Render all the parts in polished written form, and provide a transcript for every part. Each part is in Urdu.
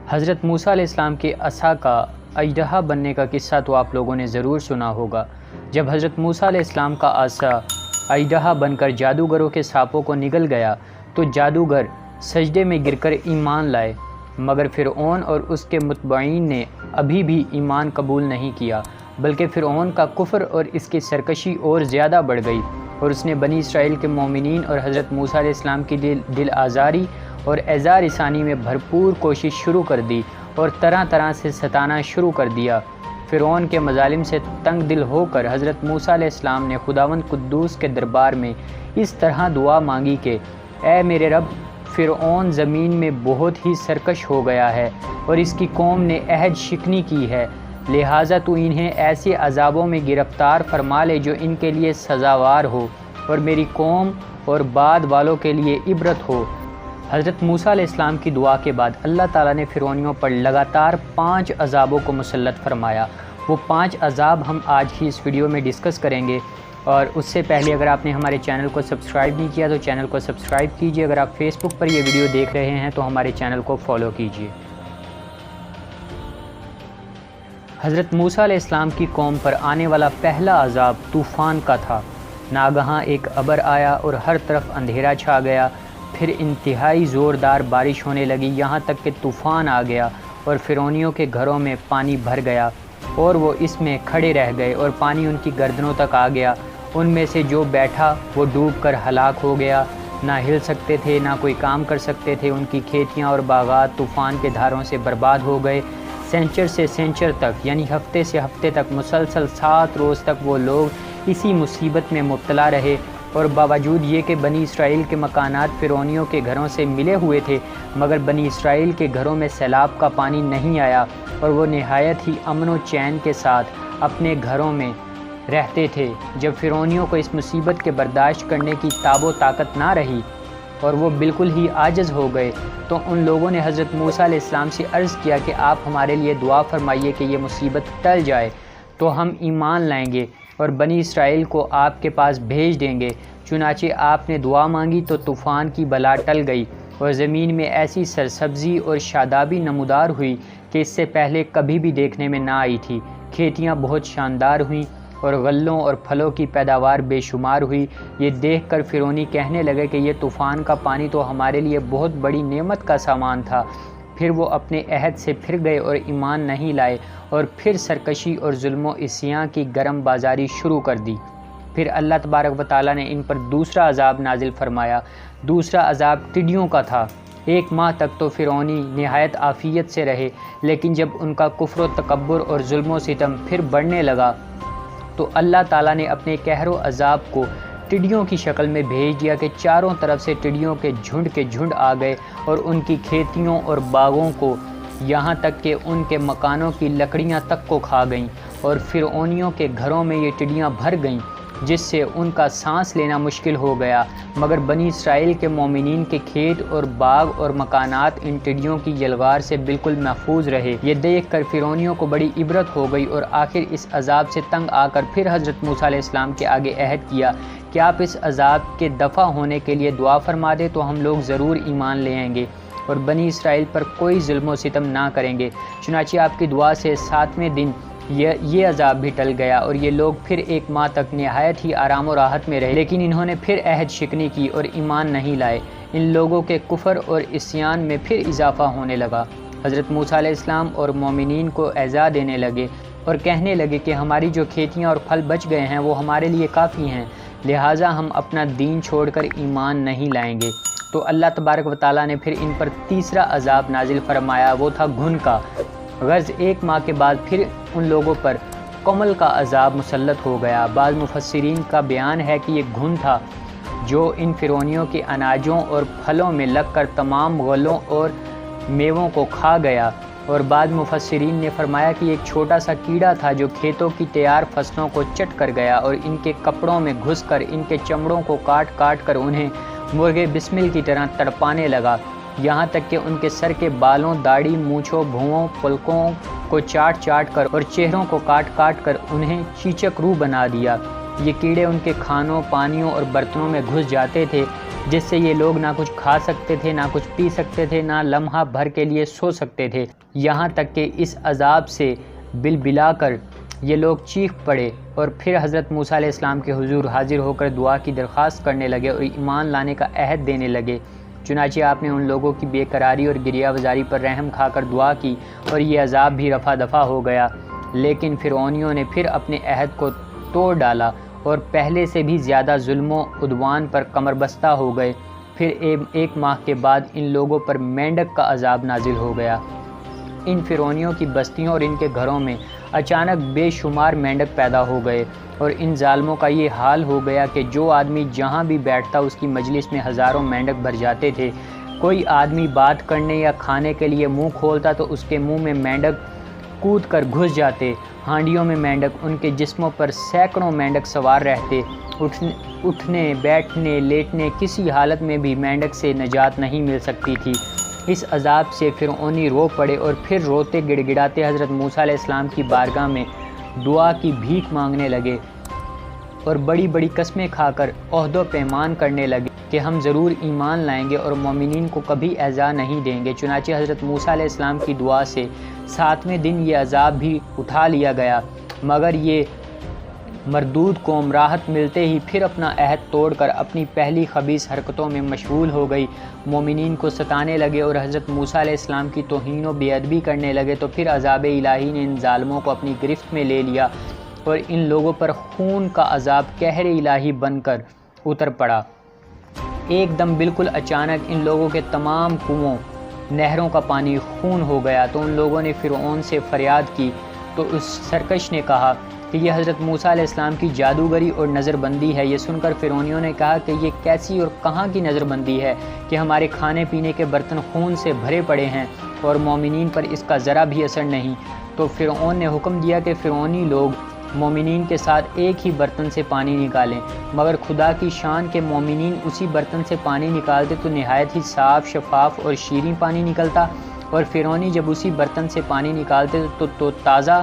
حضرت موسیٰ علیہ السلام کے عصا کا اژدہا بننے کا قصہ تو آپ لوگوں نے ضرور سنا ہوگا۔ جب حضرت موسیٰ علیہ السلام کا عصا اژدہا بن کر جادوگروں کے سانپوں کو نگل گیا تو جادوگر سجدے میں گر کر ایمان لائے، مگر فرعون اور اس کے متبعین نے ابھی بھی ایمان قبول نہیں کیا، بلکہ فرعون کا کفر اور اس کی سرکشی اور زیادہ بڑھ گئی، اور اس نے بنی اسرائیل کے مومنین اور حضرت موسیٰ علیہ السلام کی دل آزاری اور ایذا رسانی میں بھرپور کوشش شروع کر دی اور طرح طرح سے ستانا شروع کر دیا۔ فرعون کے مظالم سے تنگ دل ہو کر حضرت موسیٰ علیہ السلام نے خداوند قدوس کے دربار میں اس طرح دعا مانگی کہ اے میرے رب، فرعون زمین میں بہت ہی سرکش ہو گیا ہے اور اس کی قوم نے عہد شکنی کی ہے، لہٰذا تو انہیں ایسے عذابوں میں گرفتار فرما لے جو ان کے لیے سزاوار ہو اور میری قوم اور بعد والوں کے لیے عبرت ہو۔ حضرت موسیٰ علیہ السلام کی دعا کے بعد اللہ تعالیٰ نے فرعونیوں پر لگاتار 5 عذابوں کو مسلط فرمایا۔ وہ 5 عذاب ہم آج ہی اس ویڈیو میں ڈسکس کریں گے، اور اس سے پہلے اگر آپ نے ہمارے چینل کو سبسکرائب نہیں کیا تو چینل کو سبسکرائب کیجئے۔ اگر آپ فیس بک پر یہ ویڈیو دیکھ رہے ہیں تو ہمارے چینل کو فالو کیجئے۔ حضرت موسیٰ علیہ السلام کی قوم پر آنے والا پہلا عذاب طوفان کا تھا۔ ناگہاں ایک ابر آیا اور ہر طرف اندھیرا چھا گیا، پھر انتہائی زوردار بارش ہونے لگی، یہاں تک کہ طوفان آ گیا اور فرعونیوں کے گھروں میں پانی بھر گیا اور وہ اس میں کھڑے رہ گئے اور پانی ان کی گردنوں تک آ گیا۔ ان میں سے جو بیٹھا وہ ڈوب کر ہلاک ہو گیا، نہ ہل سکتے تھے نہ کوئی کام کر سکتے تھے، ان کی کھیتیاں اور باغات طوفان کے دھاروں سے برباد ہو گئے۔ سینچر سے سینچر تک یعنی ہفتے سے ہفتے تک مسلسل 7 روز تک وہ لوگ اسی مصیبت میں مبتلا رہے، اور باوجود یہ کہ بنی اسرائیل کے مکانات فرعونیوں کے گھروں سے ملے ہوئے تھے، مگر بنی اسرائیل کے گھروں میں سیلاب کا پانی نہیں آیا اور وہ نہایت ہی امن و چین کے ساتھ اپنے گھروں میں رہتے تھے۔ جب فرعونیوں کو اس مصیبت کے برداشت کرنے کی تاب و طاقت نہ رہی اور وہ بالکل ہی عاجز ہو گئے تو ان لوگوں نے حضرت موسیٰ علیہ السلام سے عرض کیا کہ آپ ہمارے لیے دعا فرمائیے کہ یہ مصیبت ٹل جائے تو ہم ایمان لائیں گے اور بنی اسرائیل کو آپ کے پاس بھیج دیں گے۔ چنانچہ آپ نے دعا مانگی تو طوفان کی بلا ٹل گئی اور زمین میں ایسی سرسبزی اور شادابی نمودار ہوئی کہ اس سے پہلے کبھی بھی دیکھنے میں نہ آئی تھی۔ کھیتیاں بہت شاندار ہوئیں اور غلوں اور پھلوں کی پیداوار بے شمار ہوئی۔ یہ دیکھ کر فرعونی کہنے لگے کہ یہ طوفان کا پانی تو ہمارے لیے بہت بڑی نعمت کا سامان تھا۔ پھر وہ اپنے عہد سے پھر گئے اور ایمان نہیں لائے، اور پھر سرکشی اور ظلم و عصیاں کی گرم بازاری شروع کر دی۔ پھر اللہ تبارک و تعالیٰ نے ان پر دوسرا عذاب نازل فرمایا۔ دوسرا عذاب ٹڈیوں کا تھا۔ 1 ماہ تک تو فرعونی نہایت عافیت سے رہے، لیکن جب ان کا کفر و تکبر اور ظلم و ستم پھر بڑھنے لگا تو اللہ تعالیٰ نے اپنے قہر و عذاب کو ٹڈیوں کی شکل میں بھیج دیا کہ چاروں طرف سے ٹڈیوں کے جھنڈ آ گئے اور ان کی کھیتیوں اور باغوں کو، یہاں تک کہ ان کے مکانوں کی لکڑیاں تک کو کھا گئیں، اور فرعونیوں کے گھروں میں یہ ٹڈیاں بھر گئیں جس سے ان کا سانس لینا مشکل ہو گیا، مگر بنی اسرائیل کے مومنین کے کھیت اور باغ اور مکانات ان ٹڈیوں کی یلغار سے بالکل محفوظ رہے۔ یہ دیکھ کر فرعونیوں کو بڑی عبرت ہو گئی، اور آخر اس عذاب سے تنگ آ کر پھر حضرت موسیٰ علیہ السلام کے آگے عہد کیا کہ آپ اس عذاب کے دفع ہونے کے لیے دعا فرما دیں تو ہم لوگ ضرور ایمان لے آئیں گے اور بنی اسرائیل پر کوئی ظلم و ستم نہ کریں گے۔ چنانچہ آپ کی دعا سے 7ویں دن یہ عذاب بھی ٹل گیا اور یہ لوگ پھر 1 ماہ تک نہایت ہی آرام و راحت میں رہے، لیکن انہوں نے پھر عہد شکنی کی اور ایمان نہیں لائے۔ ان لوگوں کے کفر اور عصیان میں پھر اضافہ ہونے لگا۔ حضرت موسیٰ علیہ السلام اور مومنین کو ایذا دینے لگے اور کہنے لگے کہ ہماری جو کھیتیاں اور پھل بچ گئے ہیں وہ ہمارے لیے کافی ہیں، لہٰذا ہم اپنا دین چھوڑ کر ایمان نہیں لائیں گے۔ تو اللہ تبارک و تعالیٰ نے پھر ان پر تیسرا عذاب نازل فرمایا، وہ تھا گھن کا۔ غرض 1 ماہ کے بعد پھر ان لوگوں پر کمل کا عذاب مسلط ہو گیا۔ بعض مفسرین کا بیان ہے کہ یہ گھن تھا جو ان فرعونیوں کے اناجوں اور پھلوں میں لگ کر تمام غلوں اور میووں کو کھا گیا، اور بعض مفسرین نے فرمایا کہ ایک چھوٹا سا کیڑا تھا جو کھیتوں کی تیار فصلوں کو چٹ کر گیا اور ان کے کپڑوں میں گھس کر ان کے چمڑوں کو کاٹ کاٹ کر انہیں مرغے بسمل کی طرح تڑپانے لگا، یہاں تک کہ ان کے سر کے بالوں، داڑھی، مونچھوں، بھوؤں، پلکوں کو چاٹ چاٹ کر اور چہروں کو کاٹ کاٹ کر انہیں چیچک روح بنا دیا۔ یہ کیڑے ان کے کھانوں، پانیوں اور برتنوں میں گھس جاتے تھے، جس سے یہ لوگ نہ کچھ کھا سکتے تھے، نہ کچھ پی سکتے تھے، نہ لمحہ بھر کے لیے سو سکتے تھے، یہاں تک کہ اس عذاب سے بلبلا کر یہ لوگ چیخ پڑے اور پھر حضرت موسیٰ علیہ السلام کے حضور حاضر ہو کر دعا کی درخواست کرنے لگے اور ایمان لانے کا عہد دینے لگے۔ چنانچہ آپ نے ان لوگوں کی بے قراری اور گریہ وزاری پر رحم کھا کر دعا کی اور یہ عذاب بھی رفع دفع ہو گیا۔ لیکن فرعونیوں نے پھر اپنے عہد کو توڑ ڈالا اور پہلے سے بھی زیادہ ظلم و عدوان پر کمر بستہ ہو گئے۔ پھر ایک ماہ کے بعد ان لوگوں پر مینڈک کا عذاب نازل ہو گیا۔ ان فرعونیوں کی بستیوں اور ان کے گھروں میں اچانک بے شمار مینڈک پیدا ہو گئے اور ان ظالموں کا یہ حال ہو گیا کہ جو آدمی جہاں بھی بیٹھتا اس کی مجلس میں ہزاروں مینڈک بھر جاتے تھے۔ کوئی آدمی بات کرنے یا کھانے کے لیے منہ کھولتا تو اس کے منہ میں مینڈک کود کر گھس جاتے، ہانڈیوں میں مینڈک، ان کے جسموں پر سینکڑوں مینڈک سوار رہتے، اٹھنے بیٹھنے لیٹنے کسی حالت میں بھی مینڈک سے نجات نہیں مل سکتی تھی۔ اس عذاب سے فرعونی رو پڑے اور پھر روتے گڑ گڑاتے حضرت موسیٰ علیہ السلام کی بارگاہ میں دعا کی بھیک مانگنے لگے اور بڑی بڑی قسمیں کھا کر عہد و پیمان کرنے لگے کہ ہم ضرور ایمان لائیں گے اور مومنین کو کبھی ایذا نہیں دیں گے۔ چنانچہ حضرت موسیٰ علیہ السلام کی دعا سے 7ویں دن یہ عذاب بھی اٹھا لیا گیا، مگر یہ مردود قوم راحت ملتے ہی پھر اپنا عہد توڑ کر اپنی پہلی خبیث حرکتوں میں مشغول ہو گئی، مومنین کو ستانے لگے اور حضرت موسیٰ علیہ السلام کی توہین و بے ادبی کرنے لگے۔ تو پھر عذاب الہی نے ان ظالموں کو اپنی گرفت میں لے لیا اور ان لوگوں پر خون کا عذاب قہر الہی بن کر اتر پڑا۔ ایک دم بالکل اچانک ان لوگوں کے تمام کنووں نہروں کا پانی خون ہو گیا۔ تو ان لوگوں نے فرعون سے فریاد کی تو اس سرکش نے کہا کہ یہ حضرت موسیٰ علیہ السلام کی جادوگری اور نظر بندی ہے۔ یہ سن کر فرعونیوں نے کہا کہ یہ کیسی اور کہاں کی نظر بندی ہے کہ ہمارے کھانے پینے کے برتن خون سے بھرے پڑے ہیں اور مومنین پر اس کا ذرا بھی اثر نہیں۔ تو فرعون نے حکم دیا کہ فرعونی لوگ مومنین کے ساتھ ایک ہی برتن سے پانی نکالیں، مگر خدا کی شان کے مومنین اسی برتن سے پانی نکالتے تو نہایت ہی صاف شفاف اور شیریں پانی نکلتا، اور فرعونی جب اسی برتن سے پانی نکالتے تو تازہ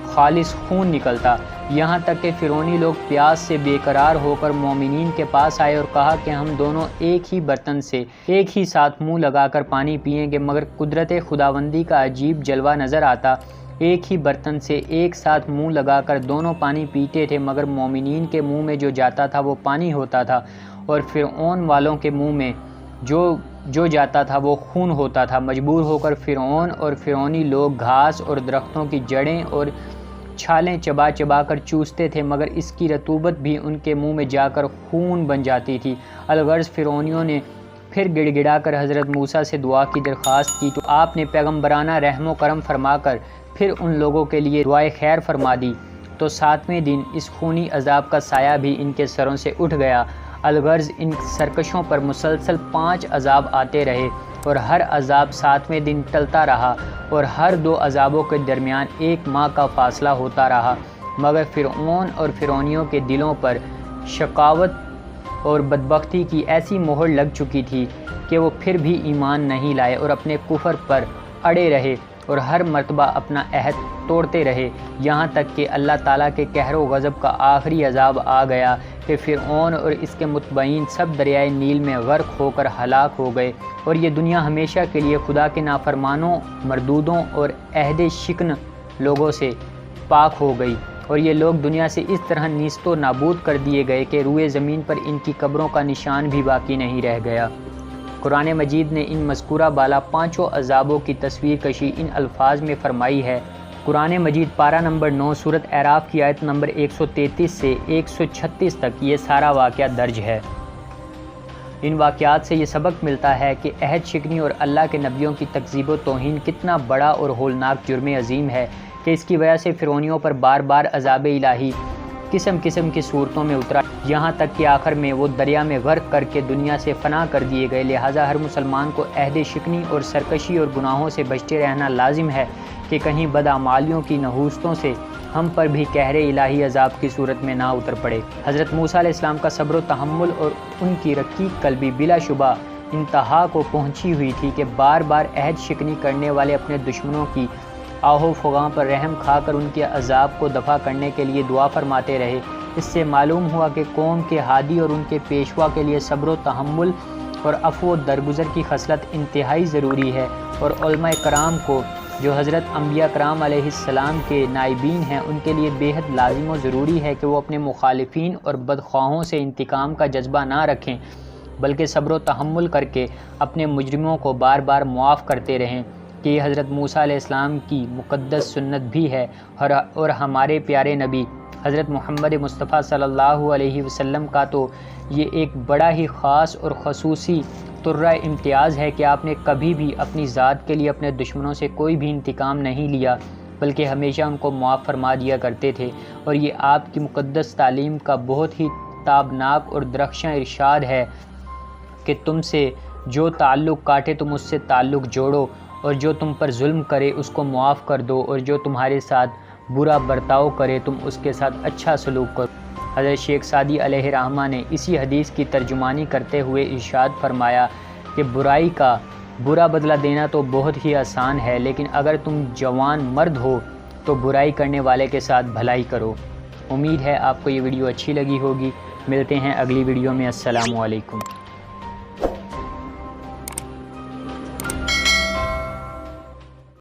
خالص خون نکلتا۔ یہاں تک کہ فرعونی لوگ پیاس سے بے قرار ہو کر مومنین کے پاس آئے اور کہا کہ ہم دونوں ایک ہی برتن سے ایک ہی ساتھ منہ لگا کر پانی پئیں گے، مگر قدرت خداوندی کا عجیب جلوہ نظر آتا۔ ایک ہی برتن سے ایک ساتھ منہ لگا کر دونوں پانی پیتے تھے، مگر مومنین کے منہ میں جو جاتا تھا وہ پانی ہوتا تھا اور فرعون والوں کے منہ میں جو جاتا تھا وہ خون ہوتا تھا۔ مجبور ہو کر فرعون اور فرعونی لوگ گھاس اور درختوں کی جڑیں اور چھالیں چبا چبا کر چوستے تھے، مگر اس کی رطوبت بھی ان کے منہ میں جا کر خون بن جاتی تھی۔ الغرض فرعونیوں نے پھر گڑ گڑا کر حضرت موسیٰ سے دعا کی درخواست کی تو آپ نے پیغمبرانہ رحم و کرم فرما کر پھر ان لوگوں کے لیے دعائے خیر فرما دی۔ تو 7ویں دن اس خونی عذاب کا سایہ بھی ان کے سروں سے اٹھ گیا۔ الغرض ان سرکشوں پر مسلسل 5 عذاب آتے رہے اور ہر عذاب 7ویں دن ٹلتا رہا اور ہر 2 عذابوں کے درمیان 1 ماہ کا فاصلہ ہوتا رہا، مگر فرعون اور فرعونیوں کے دلوں پر شقاوت اور بدبختی کی ایسی مہر لگ چکی تھی کہ وہ پھر بھی ایمان نہیں لائے اور اپنے کفر پر اڑے رہے اور ہر مرتبہ اپنا عہد توڑتے رہے، یہاں تک کہ اللہ تعالیٰ کے قہر و غضب کا آخری عذاب آ گیا کہ فرعون اور اس کے متبعین سب دریائے نیل میں غرق ہو کر ہلاک ہو گئے، اور یہ دنیا ہمیشہ کے لیے خدا کے نافرمانوں، مردودوں اور عہد شکن لوگوں سے پاک ہو گئی، اور یہ لوگ دنیا سے اس طرح نیست و نابود کر دیے گئے کہ روئے زمین پر ان کی قبروں کا نشان بھی باقی نہیں رہ گیا۔ قرآن مجید نے ان مذکورہ بالا 5 عذابوں کی تصویر کشی ان الفاظ میں فرمائی ہے۔ قرآن مجید پارہ نمبر 9 سورۃ اعراف کی آیت نمبر 133 سے 136 تک یہ سارا واقعہ درج ہے۔ ان واقعات سے یہ سبق ملتا ہے کہ عہد شکنی اور اللہ کے نبیوں کی تکذیب و توہین کتنا بڑا اور ہولناک جرم عظیم ہے کہ اس کی وجہ سے فرعونیوں پر بار بار عذاب الہی قسم قسم کی صورتوں میں اترا، یہاں تک کہ آخر میں وہ دریا میں غرق کر کے دنیا سے فنا کر دیے گئے۔ لہٰذا ہر مسلمان کو عہد شکنی اور سرکشی اور گناہوں سے بچتے رہنا لازم ہے کہ کہیں بدعمالیوں کی نحوستوں سے ہم پر بھی قہر الہی عذاب کی صورت میں نہ اتر پڑے۔ حضرت موسیٰ علیہ السلام کا صبر و تحمل اور ان کی رقیق قلبی بلا شبہ انتہا کو پہنچی ہوئی تھی کہ بار بار عہد شکنی کرنے والے اپنے دشمنوں کی آہ و فغاں پر رحم کھا کر ان کے عذاب کو دفع کرنے کے لیے دعا فرماتے رہے اس سے معلوم ہوا کہ قوم کے ہادی اور ان کے پیشوا کے لیے صبر و تحمل اور عفو و درگزر کی خصلت انتہائی ضروری ہے، اور علماء کرام کو جو حضرت انبیاء کرام علیہ السلام کے نائبین ہیں ان کے لیے بے حد لازم و ضروری ہے کہ وہ اپنے مخالفین اور بدخواہوں سے انتقام کا جذبہ نہ رکھیں، بلکہ صبر و تحمل کر کے اپنے مجرموں کو بار بار معاف کرتے رہیں، کہ یہ حضرت موسیٰ علیہ السلام کی مقدس سنت بھی ہے، اور ہمارے پیارے نبی حضرت محمد مصطفیٰ صلی اللہ علیہ وسلم کا تو یہ ایک بڑا ہی خاص اور خصوصی طرہ امتیاز ہے کہ آپ نے کبھی بھی اپنی ذات کے لیے اپنے دشمنوں سے کوئی بھی انتقام نہیں لیا، بلکہ ہمیشہ ان کو معاف فرما دیا کرتے تھے، اور یہ آپ کی مقدس تعلیم کا بہت ہی تابناک اور درخشاں ارشاد ہے کہ تم سے جو تعلق کاٹے تم اس سے تعلق جوڑو، اور جو تم پر ظلم کرے اس کو معاف کر دو، اور جو تمہارے ساتھ برا برتاؤ کرے تم اس کے ساتھ اچھا سلوک کرو۔ حضرت شیخ سعدی علیہ رحمہ نے اسی حدیث کی ترجمانی کرتے ہوئے ارشاد فرمایا کہ برائی کا برا بدلہ دینا تو بہت ہی آسان ہے، لیکن اگر تم جوان مرد ہو تو برائی کرنے والے کے ساتھ بھلائی کرو۔ امید ہے آپ کو یہ ویڈیو اچھی لگی ہوگی۔ ملتے ہیں اگلی ویڈیو میں۔ السلام علیکم۔